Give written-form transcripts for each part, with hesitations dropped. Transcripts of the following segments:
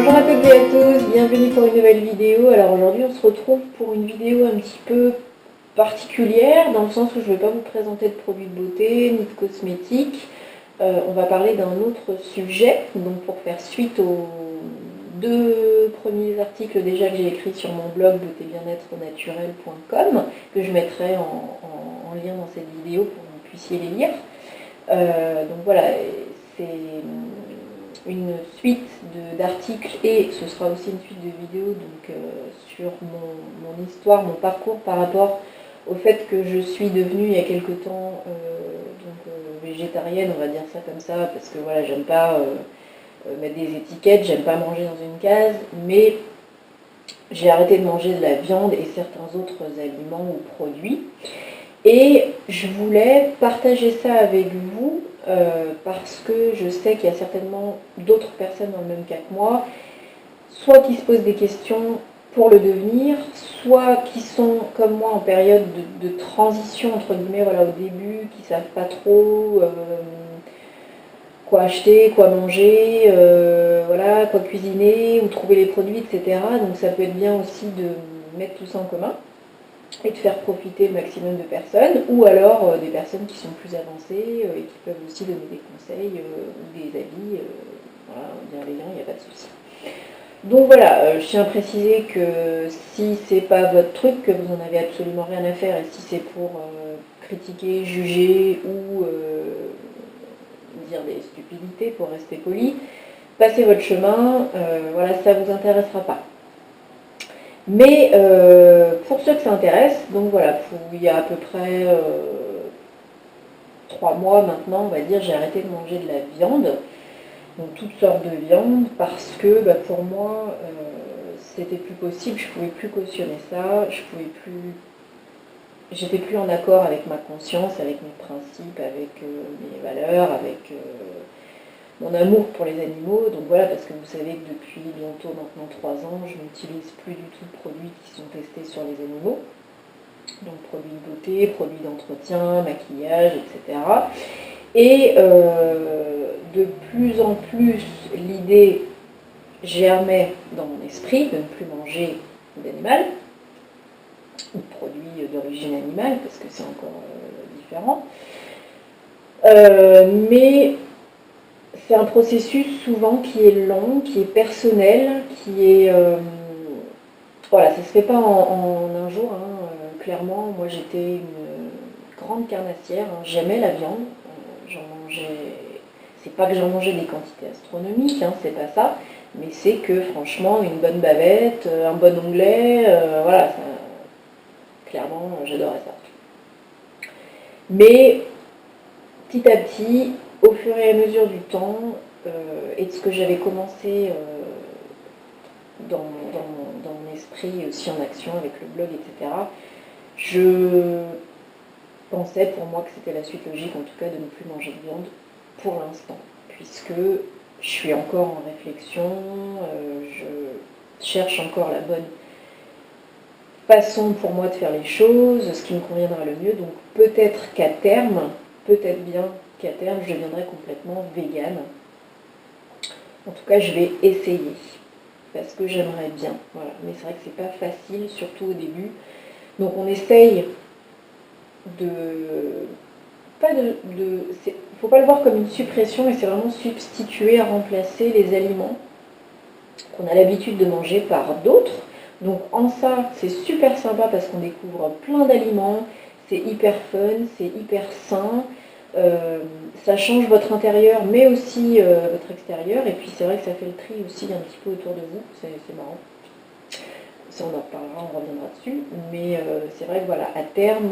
Bonjour à toutes et à tous, bienvenue pour une nouvelle vidéo. Alors aujourd'hui on se retrouve pour une vidéo un petit peu particulière dans le sens où je ne vais pas vous présenter de produits de beauté ni de cosmétiques. On va parler d'un autre sujet, donc pour faire suite aux deux premiers articles déjà que j'ai écrits sur mon blog beautébienêtre-naturel.com que je mettrai en lien dans cette vidéo pour que vous puissiez les lire. Donc voilà, c'est une suite d'articles et ce sera aussi une suite de vidéos donc, sur mon histoire, mon parcours par rapport au fait que je suis devenue il y a quelque temps végétarienne, on va dire ça comme ça, parce que voilà, j'aime pas mettre des étiquettes, j'aime pas manger dans une case, mais j'ai arrêté de manger de la viande et certains autres aliments ou produits. Et je voulais partager ça avec vous parce que je sais qu'il y a certainement d'autres personnes dans le même cas que moi, soit qui se posent des questions pour le devenir, soit qui sont comme moi en période de transition entre guillemets, voilà, au début, qui ne savent pas trop quoi acheter, quoi manger, voilà, quoi cuisiner, où trouver les produits, etc. Donc ça peut être bien aussi de mettre tout ça en commun et de faire profiter le maximum de personnes, ou alors des personnes qui sont plus avancées et qui peuvent aussi donner des conseils ou des avis voilà, bienveillants, il n'y a pas de souci. Donc voilà, je tiens à préciser que si c'est pas votre truc, que vous n'en avez absolument rien à faire, et si c'est pour critiquer, juger ou dire des stupidités pour rester poli, passez votre chemin, voilà, ça ne vous intéressera pas. Mais pour ceux que ça intéresse, donc voilà, il y a à peu près 3 mois maintenant, on va dire, j'ai arrêté de manger de la viande, donc toutes sortes de viande, parce que pour moi, c'était plus possible, je ne pouvais plus cautionner ça, j'étais plus en accord avec ma conscience, avec mes principes, avec mes valeurs, avec mon amour pour les animaux. Donc voilà, parce que vous savez que depuis bientôt maintenant 3 ans, je n'utilise plus du tout de produits qui sont testés sur les animaux. Donc produits de beauté, produits d'entretien, maquillage, etc. Et de plus en plus, l'idée germait dans mon esprit de ne plus manger d'animal, ou de produits d'origine animale, parce que c'est encore différent. Mais c'est un processus souvent qui est long, qui est personnel, qui est... voilà, ça ne se fait pas en un jour, hein. Clairement, moi j'étais une grande carnassière, hein. J'aimais la viande, j'en mangeais... C'est pas que j'en mangeais des quantités astronomiques, hein, c'est pas ça, mais c'est que franchement, une bonne bavette, un bon onglet, voilà, ça, clairement, j'adorais ça. Mais petit à petit, au fur et à mesure du temps, et de ce que j'avais commencé dans mon esprit, aussi en action avec le blog, etc., je pensais pour moi que c'était la suite logique, en tout cas, de ne plus manger de viande pour l'instant, puisque je suis encore en réflexion, je cherche encore la bonne façon pour moi de faire les choses, ce qui me conviendra le mieux. Donc peut-être qu'à terme, peut-être bien qu'à terme, je deviendrai complètement végane. En tout cas, je vais essayer, parce que j'aimerais bien. Voilà. Mais c'est vrai que c'est pas facile, surtout au début. Donc on essaye de... faut pas le voir comme une suppression, mais c'est vraiment substituer, remplacer les aliments qu'on a l'habitude de manger par d'autres. Donc en ça, c'est super sympa parce qu'on découvre plein d'aliments, c'est hyper fun, c'est hyper sain, ça change votre intérieur mais aussi votre extérieur, et puis c'est vrai que ça fait le tri aussi un petit peu autour de vous, c'est marrant. Ça on en reparlera, on reviendra dessus, mais c'est vrai que voilà, à terme,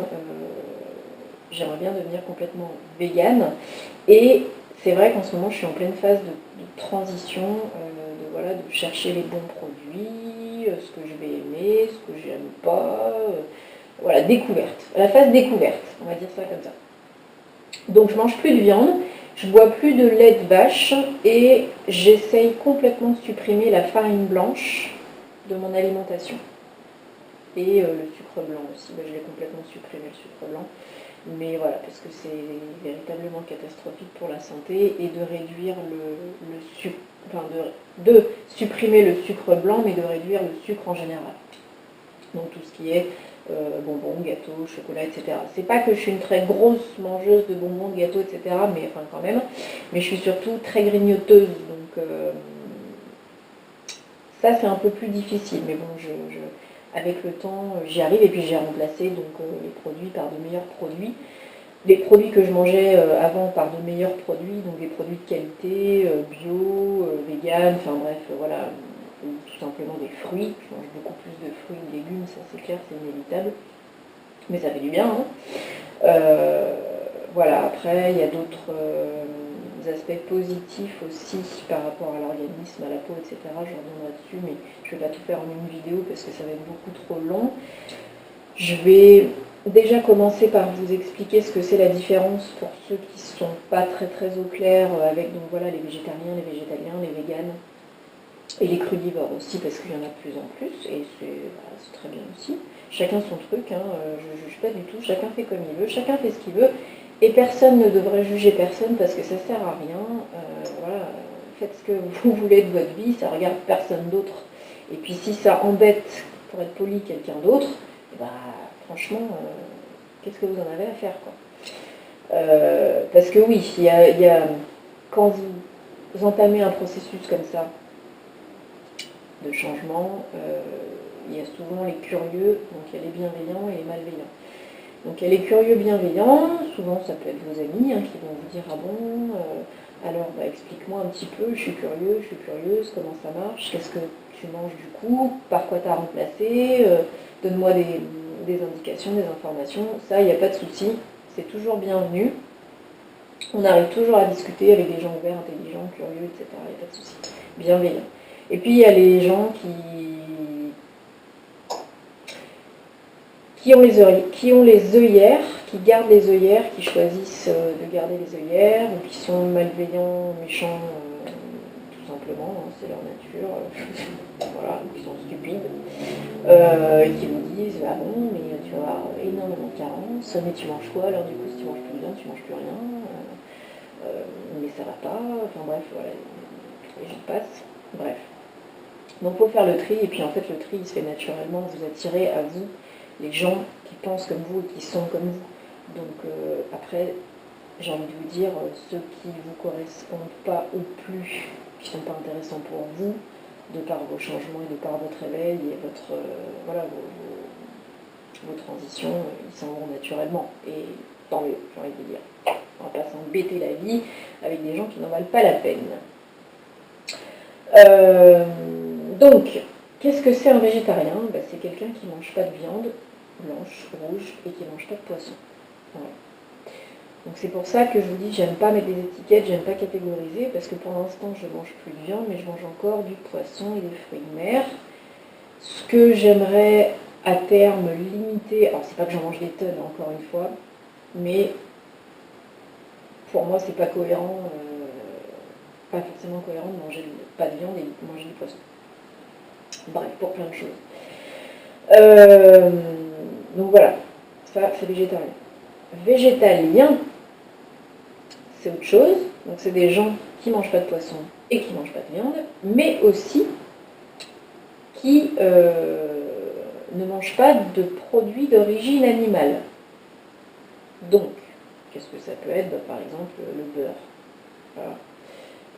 j'aimerais bien devenir complètement végane, et c'est vrai qu'en ce moment je suis en pleine phase de transition, de chercher les bons produits, ce que je vais aimer, ce que j'aime pas, voilà, découverte, la phase découverte, on va dire ça comme ça. Donc je mange plus de viande, je bois plus de lait de vache, et j'essaye complètement de supprimer la farine blanche de mon alimentation. Et le sucre blanc aussi, je l'ai complètement supprimé, le sucre blanc. Mais voilà, parce que c'est véritablement catastrophique pour la santé, et de réduire le sucre, enfin de supprimer le sucre blanc, mais de réduire le sucre en général. Donc tout ce qui est bonbons, gâteaux, chocolat, etc. C'est pas que je suis une très grosse mangeuse de bonbons, de gâteaux, etc. Mais enfin quand même. Mais je suis surtout très grignoteuse, donc ça c'est un peu plus difficile. Mais bon, avec le temps, j'y arrive, et puis j'ai remplacé donc les produits par de meilleurs produits. Les produits que je mangeais avant par de meilleurs produits, donc des produits de qualité, bio, vegan, enfin bref, voilà, ou tout simplement des fruits. Je mange beaucoup plus de fruits et de légumes, ça c'est clair, c'est inévitable. Mais ça fait du bien, hein. Voilà, après, il y a d'autres aspects positifs aussi par rapport à l'organisme, à la peau, etc. Je reviendrai dessus, mais je ne vais pas tout faire en une vidéo parce que ça va être beaucoup trop long. Je vais déjà commencer par vous expliquer ce que c'est la différence pour ceux qui ne sont pas très très au clair avec donc voilà, les végétariens, les végétaliens, les véganes et les crudivores aussi, parce qu'il y en a de plus en plus, et c'est très bien aussi. Chacun son truc, hein, je ne juge pas du tout, chacun fait comme il veut, chacun fait ce qu'il veut, et personne ne devrait juger personne parce que ça sert à rien. Voilà, faites ce que vous voulez de votre vie, ça regarde personne d'autre. Et puis si ça embête, pour être poli, quelqu'un d'autre, bah, franchement, qu'est-ce que vous en avez à faire, quoi. Parce que oui, quand vous entamez un processus comme ça de changement, il y a souvent les curieux, donc il y a les bienveillants et les malveillants. Donc il y a les curieux bienveillants, souvent ça peut être vos amis qui vont vous dire « Ah bon, alors explique-moi un petit peu, je suis curieux, je suis curieuse, comment ça marche, qu'est-ce que tu manges du coup, par quoi tu as remplacé, donne-moi des indications, des informations ». Ça, il n'y a pas de souci, c'est toujours bienvenu. On arrive toujours à discuter avec des gens ouverts, intelligents, curieux, etc. Il n'y a pas de souci. Bienveillants. Et puis il y a les gens qui ont les œillères, qui gardent les œillères, qui choisissent de garder les œillères, ou qui sont malveillants, méchants, tout simplement, hein, c'est leur nature, voilà, qui sont stupides, qui vous disent « Ah bon, mais tu vas avoir énormément de carences, mais tu manges quoi? Alors du coup, si tu manges plus bien, tu manges plus rien, mais ça va pas, enfin bref, voilà, les gens passent, bref. » Donc il faut faire le tri, et puis en fait le tri il se fait naturellement, vous attirez à vous les gens qui pensent comme vous et qui sont comme vous. Donc après, j'ai envie de vous dire, ceux qui ne vous correspondent pas ou plus, qui ne sont pas intéressants pour vous, de par vos changements et de par votre éveil et votre, voilà, vos transitions, ils s'en vont naturellement. Et tant mieux, j'ai envie de vous dire. On ne va pas s'embêter la vie avec des gens qui n'en valent pas la peine. Donc, qu'est-ce que c'est un végétarien? C'est quelqu'un qui ne mange pas de viande blanche, rouge, et qui ne mange pas de poisson. Voilà. Donc c'est pour ça que je vous dis, j'aime pas mettre des étiquettes, j'aime pas catégoriser, parce que pour l'instant je mange plus de viande, mais je mange encore du poisson et des fruits de mer. Ce que j'aimerais à terme limiter, alors c'est pas que j'en mange des tonnes, encore une fois, mais pour moi c'est pas cohérent, pas forcément cohérent de manger pas de viande et de manger du poisson. Bref, pour plein de choses. Donc voilà, ça c'est végétarien. Végétalien, c'est autre chose. Donc c'est des gens qui ne mangent pas de poisson et qui ne mangent pas de viande, mais aussi qui ne mangent pas de produits d'origine animale. Donc, qu'est-ce que ça peut être? Par exemple, le beurre, voilà.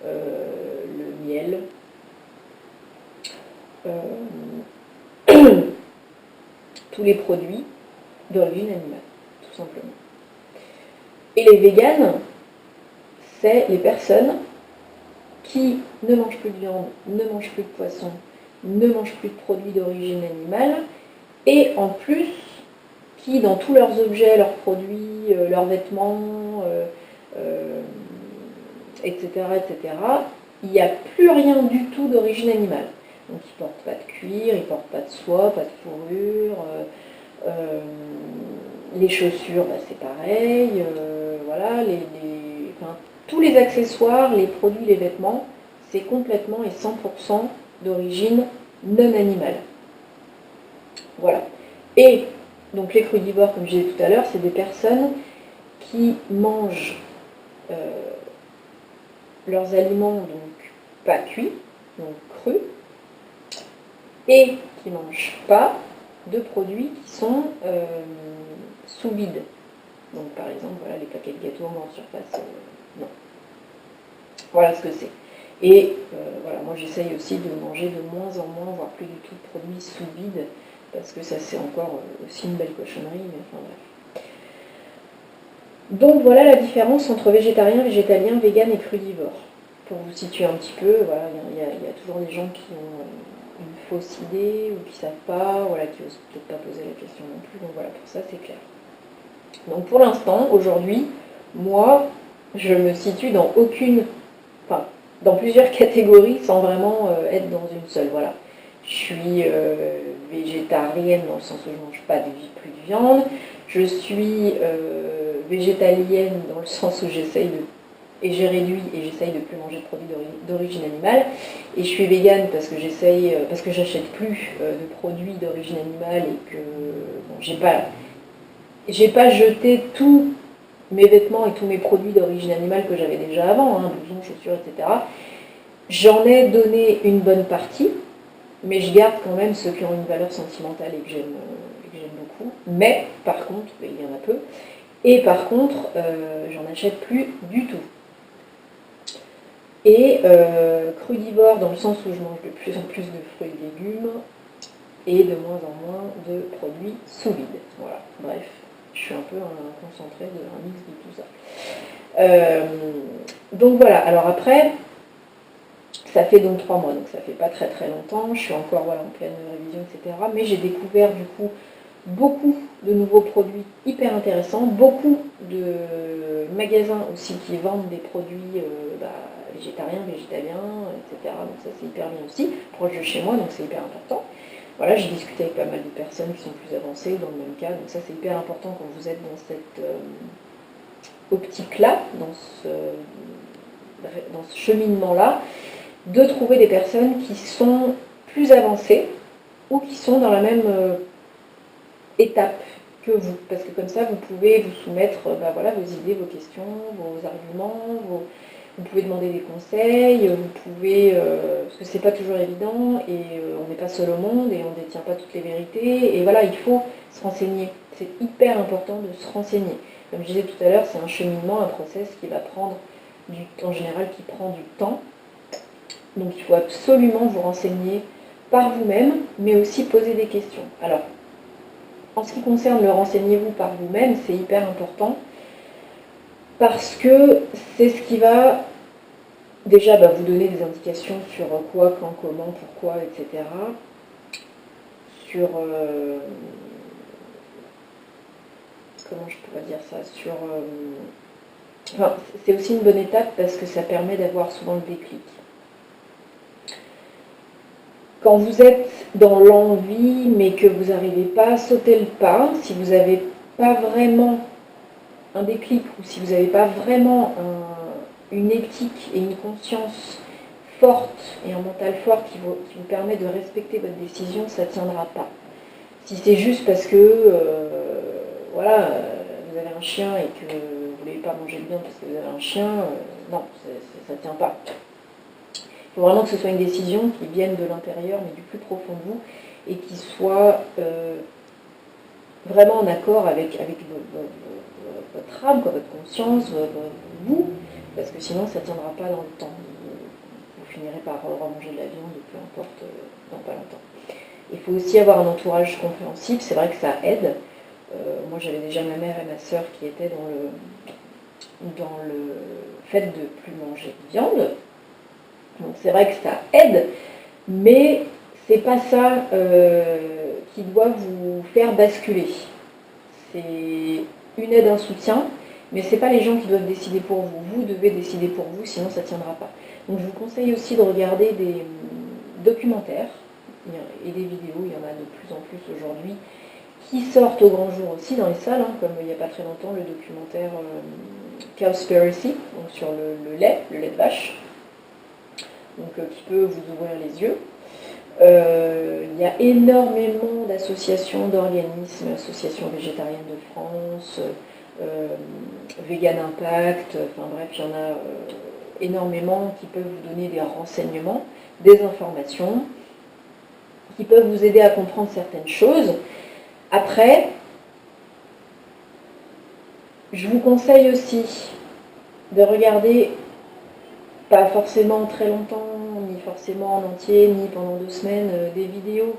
Le miel, tous les produits d'origine animale, tout simplement. Et les véganes, c'est les personnes qui ne mangent plus de viande, ne mangent plus de poisson, ne mangent plus de produits d'origine animale, et en plus, qui dans tous leurs objets, leurs produits, leurs vêtements, etc., etc., il n'y a plus rien du tout d'origine animale. Donc ils ne portent pas de cuir, ils ne portent pas de soie, pas de fourrure, les chaussures, c'est pareil, voilà, enfin, tous les accessoires, les produits, les vêtements, c'est complètement et 100% d'origine non animale. Voilà. Et donc les crudivores, comme je disais tout à l'heure, c'est des personnes qui mangent leurs aliments donc pas cuits, donc crus, et qui ne mangent pas de produits qui sont sous vide. Donc par exemple, voilà, les paquets de gâteaux en surface, non. Voilà ce que c'est. Et voilà, moi j'essaye aussi de manger de moins en moins, voire plus du tout de produits sous vide, parce que ça c'est encore aussi une belle cochonnerie, mais enfin bref. Donc voilà la différence entre végétarien, végétalien, vegan et crudivore. Pour vous situer un petit peu, voilà, il y a toujours des gens qui ont une fausse idée ou qui ne savent pas, voilà, qui n'osent peut-être pas poser la question non plus, donc voilà, pour ça c'est clair. Donc pour l'instant, aujourd'hui, moi, je me situe dans dans plusieurs catégories sans vraiment être dans une seule, voilà. Je suis végétarienne dans le sens où je ne mange pas plus de viande. Je suis végétalienne dans le sens où j'ai réduit et j'essaye de plus manger de produits d'origine animale. Et je suis végane parce que parce que j'achète plus de produits d'origine animale et que bon, j'ai pas jeté tous mes vêtements et tous mes produits d'origine animale que j'avais déjà avant, hein, blousons, chaussures, etc. J'en ai donné une bonne partie, mais je garde quand même ceux qui ont une valeur sentimentale et que j'aime beaucoup. Mais par contre, il y en a peu, et par contre, j'en achète plus du tout. Et crudivore dans le sens où je mange de plus en plus de fruits et légumes et de moins en moins de produits sous vide. Voilà, bref, je suis un peu un concentré un mix de tout ça. Donc voilà, alors après, ça fait donc 3 mois, donc ça fait pas très très longtemps, je suis encore voilà, en pleine révision, etc. Mais j'ai découvert du coup beaucoup de nouveaux produits hyper intéressants, beaucoup de magasins aussi qui vendent des produits végétariens, végétaliens, etc. Donc ça c'est hyper bien aussi, proche de chez moi, donc c'est hyper important. Voilà, j'ai discuté avec pas mal de personnes qui sont plus avancées dans le même cas, donc ça c'est hyper important quand vous êtes dans cette optique-là, dans ce cheminement-là, de trouver des personnes qui sont plus avancées ou qui sont dans la même étape que vous, parce que comme ça vous pouvez vous soumettre voilà, vos idées, vos questions, vos arguments, vous pouvez demander des conseils, vous pouvez, parce que c'est pas toujours évident et on n'est pas seul au monde et on ne détient pas toutes les vérités et voilà, il faut se renseigner, c'est hyper important de se renseigner. Comme je disais tout à l'heure, c'est un cheminement, un process qui va prendre en général qui prend du temps, donc il faut absolument vous renseigner par vous-même, mais aussi poser des questions. Alors, en ce qui concerne le renseignez-vous par vous-même, c'est hyper important parce que c'est ce qui va déjà vous donner des indications sur quoi, quand, comment, pourquoi, etc. Sur comment je pourrais dire ça, c'est aussi une bonne étape parce que ça permet d'avoir souvent le déclic. Quand vous êtes dans l'envie, mais que vous n'arrivez pas à sauter le pas, si vous n'avez pas vraiment un déclic ou si vous n'avez pas vraiment une éthique et une conscience forte et un mental fort qui vous permet de respecter votre décision, ça ne tiendra pas. Si c'est juste parce que voilà, vous avez un chien et que vous ne voulez pas manger de viande parce que vous avez un chien, non, ça ne tient pas. Il faut vraiment que ce soit une décision qui vienne de l'intérieur, mais du plus profond de vous, et qui soit vraiment en accord avec votre âme, votre conscience, vous, parce que sinon ça ne tiendra pas dans le temps. Vous finirez par remanger de la viande, peu importe, dans pas longtemps. Il faut aussi avoir un entourage compréhensif, c'est vrai que ça aide. Moi j'avais déjà ma mère et ma sœur qui étaient dans le fait de ne plus manger de viande. Donc c'est vrai que ça aide, mais c'est pas ça qui doit vous faire basculer. C'est une aide, un soutien, mais c'est pas les gens qui doivent décider pour vous. Vous devez décider pour vous, sinon ça ne tiendra pas. Donc je vous conseille aussi de regarder des documentaires et des vidéos, il y en a de plus en plus aujourd'hui, qui sortent au grand jour aussi dans les salles, hein, comme il n'y a pas très longtemps le documentaire Cowspiracy, donc sur le lait de vache. Donc, qui peut vous ouvrir les yeux. Il y a énormément d'associations, d'organismes, associations végétariennes de France, Vegan Impact, enfin bref, il y en a énormément qui peuvent vous donner des renseignements, des informations, qui peuvent vous aider à comprendre certaines choses. Après, je vous conseille aussi de regarder, pas forcément très longtemps, ni forcément en entier, ni pendant 2 semaines, des vidéos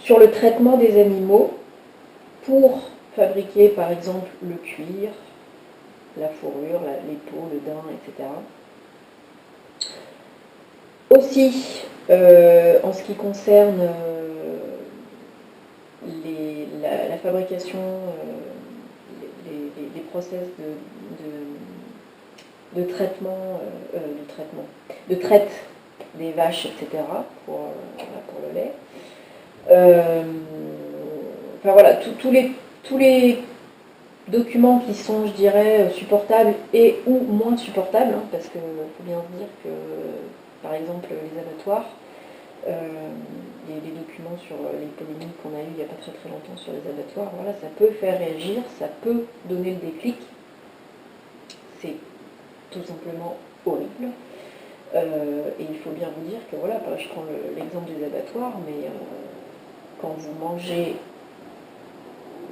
sur le traitement des animaux pour fabriquer par exemple le cuir, la fourrure, les peaux, le daim, etc. Aussi, en ce qui concerne la fabrication, les process de traitement, de traite des vaches, etc. pour le lait. Enfin voilà, tous les documents qui sont, je dirais, supportables et ou moins supportables, hein, parce qu'il faut bien se dire que, par exemple, les abattoirs, les documents sur les polémiques qu'on a eues il n'y a pas très très longtemps sur les abattoirs, voilà, ça peut faire réagir, ça peut donner le déclic. C'est tout simplement horrible. Et il faut bien vous dire que, voilà, je prends l'exemple des abattoirs, mais quand vous mangez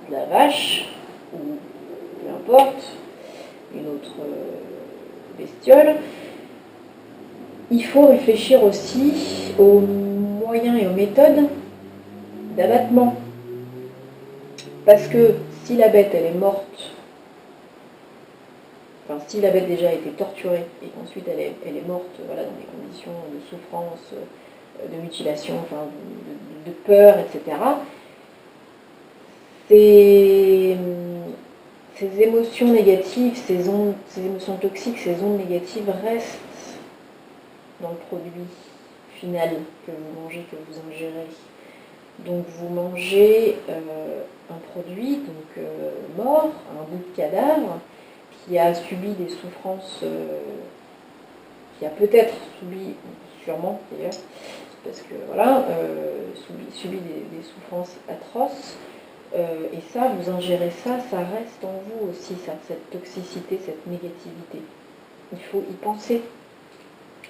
de la vache, ou peu importe, une autre bestiole, il faut réfléchir aussi aux moyens et aux méthodes d'abattement. Parce que si la bête elle est morte, enfin si la bête déjà a été torturée et qu'ensuite elle est morte, voilà, dans des conditions de souffrance, de mutilation, enfin de peur, etc., ces émotions négatives, ces émotions toxiques, ces ondes négatives restent dans le produit final que vous mangez, que vous ingérez. Donc vous mangez un produit mort, un bout de cadavre, qui a subi des souffrances, qui a peut-être subi, sûrement d'ailleurs, parce que voilà, subi des souffrances atroces. Et ça, vous ingérez ça, ça reste en vous aussi, ça, cette toxicité, cette négativité. Il faut y penser.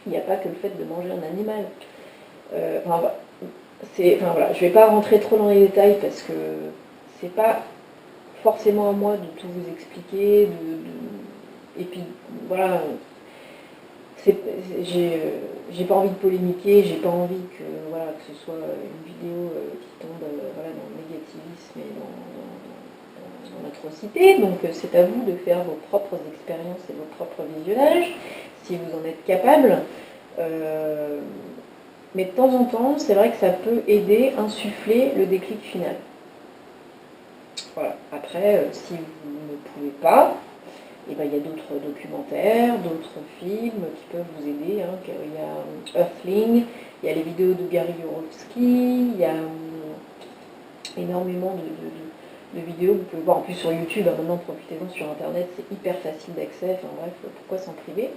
Il n'y a pas que le fait de manger un animal. Je ne vais pas rentrer trop dans les détails parce que c'est pas forcément à moi de tout vous expliquer. Et puis voilà, j'ai pas envie de polémiquer, j'ai pas envie que ce soit une vidéo qui tombe dans le négativisme et dans l'atrocité. Donc c'est à vous de faire vos propres expériences et vos propres visionnages, si vous en êtes capable. Mais de temps en temps, c'est vrai que ça peut aider, insuffler le déclic final. Voilà. Après, si vous ne pouvez pas, il y a d'autres documentaires, d'autres films qui peuvent vous aider. Hein. Il y a Earthling, il y a les vidéos de Gary Yourofsky, il y a énormément de vidéos que vous pouvez voir en plus sur YouTube. Maintenant, profitez-en sur Internet, c'est hyper facile d'accès. Enfin bref, pourquoi s'en priver?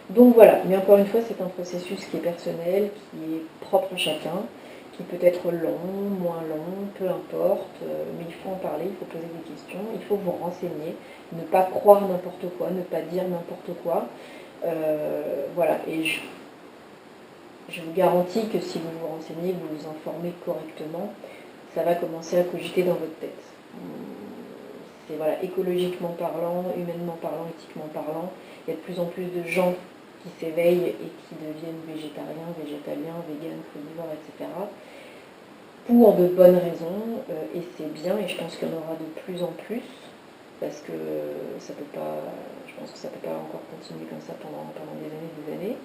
Donc voilà, mais encore une fois, c'est un processus qui est personnel, qui est propre à chacun, qui peut être long, moins long, peu importe, mais il faut en parler, il faut poser des questions, il faut vous renseigner, ne pas croire n'importe quoi, ne pas dire n'importe quoi. Voilà, et je vous garantis que si vous vous renseignez, vous vous informez correctement, ça va commencer à cogiter dans votre tête. C'est voilà, écologiquement parlant, humainement parlant, éthiquement parlant, il y a de plus en plus de gens qui s'éveillent et qui deviennent végétariens, végétaliens, véganes, crudivores, etc. Pour de bonnes raisons, et c'est bien, et je pense qu'il y en aura de plus en plus, parce que ça peut pas, je pense que ça ne peut pas encore continuer comme ça pendant des années.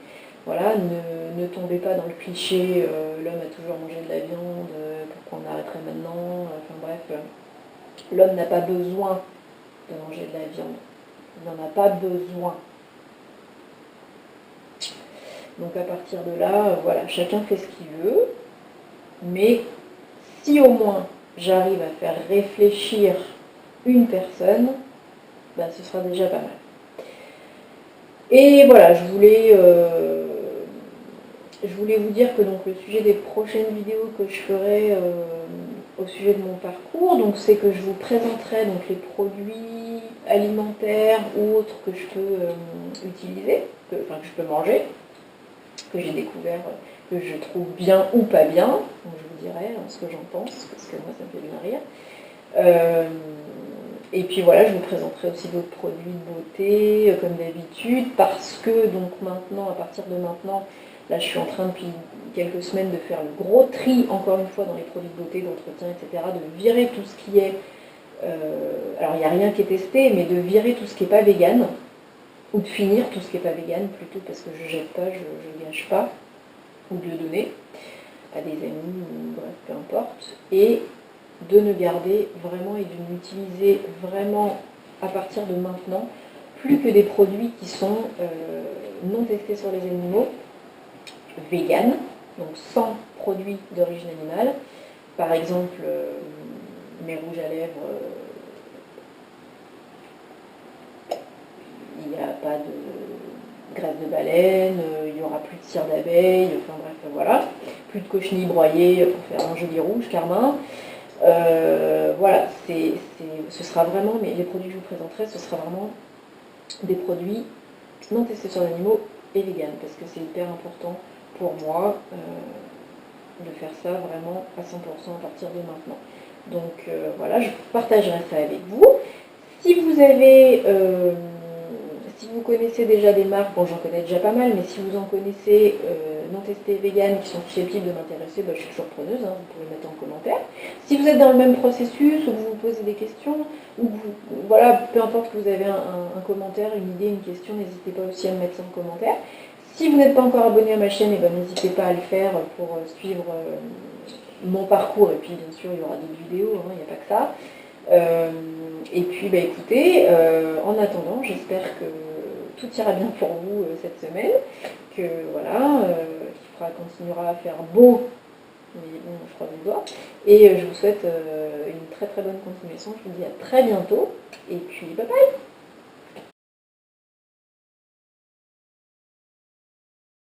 Voilà, ne tombez pas dans le cliché, l'homme a toujours mangé de la viande, pourquoi on arrêterait maintenant, enfin bref, l'homme n'a pas besoin de manger de la viande, il n'en a pas besoin. Donc à partir de là, voilà, chacun fait ce qu'il veut, mais si au moins j'arrive à faire réfléchir une personne, ce sera déjà pas mal. Et voilà, je voulais vous dire que donc, le sujet des prochaines vidéos que je ferai, au sujet de mon parcours, donc c'est que je vous présenterai donc les produits alimentaires ou autres que je peux utiliser, que je peux manger, que j'ai découvert, que je trouve bien ou pas bien, donc je vous dirai ce que j'en pense, parce que moi ça me fait bien rire. Et puis voilà, je vous présenterai aussi d'autres produits de beauté, comme d'habitude, parce que donc maintenant, à partir de maintenant, là je suis en train depuis quelques semaines de faire le gros tri, encore une fois, dans les produits de beauté, d'entretien, etc., de virer tout ce qui est, alors il n'y a rien qui est testé, mais de virer tout ce qui n'est pas vegan, ou de finir tout ce qui n'est pas vegan, plutôt, parce que je ne jette pas, je ne gâche pas, ou de le donner à des amis, ou bref, peu importe, et de ne garder vraiment et de n'utiliser vraiment à partir de maintenant plus que des produits qui sont non testés sur les animaux, vegan, donc sans produits d'origine animale. Par exemple, mes rouges à lèvres, il n'y a pas de graisse de baleine, il n'y aura plus de cire d'abeille, enfin bref, voilà. Plus de cochenilles broyées pour faire un joli rouge carmin. Voilà, ce sera vraiment, mais les produits que je vous présenterai, ce sera vraiment des produits non testés sur les animaux et vegan, parce que c'est hyper important pour moi de faire ça vraiment à 100% à partir de maintenant. Donc voilà, je partagerai ça avec vous. Si vous avez, si vous connaissez déjà des marques, bon j'en connais déjà pas mal, mais si vous en connaissez non testées vegan qui sont susceptibles de m'intéresser, je suis toujours preneuse, hein, vous pouvez mettre en commentaire. Si vous êtes dans le même processus, ou que vous vous posez des questions, ou que voilà, peu importe que vous avez un commentaire, une idée, une question, n'hésitez pas aussi à me mettre ça en commentaire. Si vous n'êtes pas encore abonné à ma chaîne, n'hésitez pas à le faire pour suivre mon parcours, et puis bien sûr il y aura d'autres vidéos, hein, il n'y a pas que ça. Et puis écoutez, en attendant, j'espère que tout ira bien pour vous cette semaine, que voilà, qu'il continuera à faire beau, mais bon, je croise les doigts, et je vous souhaite une très très bonne continuation, je vous dis à très bientôt, et puis bye bye.